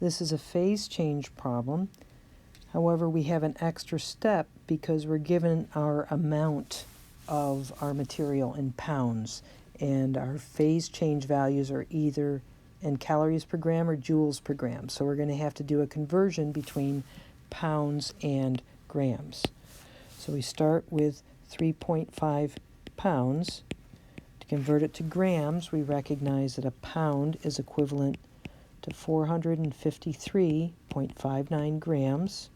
This is a phase change problem. However, we have an extra step because we're given our amount of our material in pounds, and our phase change values are either in calories per gram or joules per gram. So we're going to have to do a conversion between pounds and grams. So we start with 3.5 pounds. To convert it to grams, we recognize that a pound is equivalent to 453.59 grams.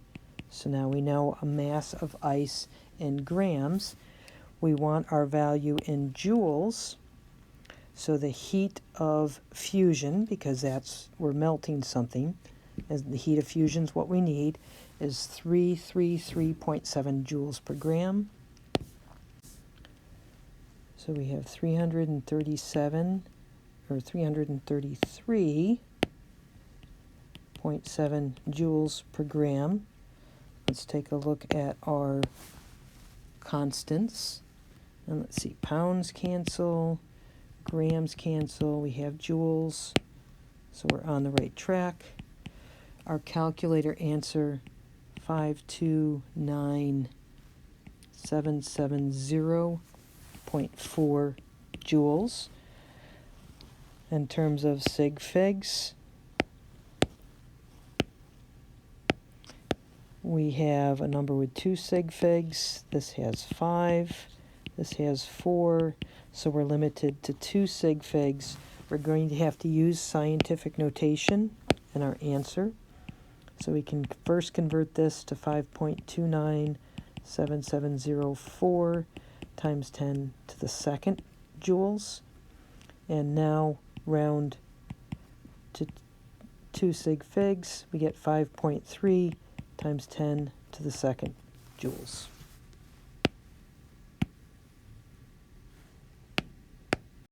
So now we know a mass of ice in grams. We want our value in joules. So the heat of fusion, because we're melting something, as the heat of fusion is what we need, is 333.7 joules per gram. So we have 337 or 333.7 joules per gram. Let's take a look at our constants. And let's see, pounds cancel, grams cancel, we have joules, so we're on the right track. Our calculator answer 529,770.4 joules. In terms of sig figs, we have a number with 2 sig figs. This has 5. This has 4. So we're limited to 2 sig figs. We're going to have to use scientific notation in our answer. So we can first convert this to 5.297704 times 10 to the second joules. And now round to 2 sig figs. We get 5.3 times 10 to the second joules.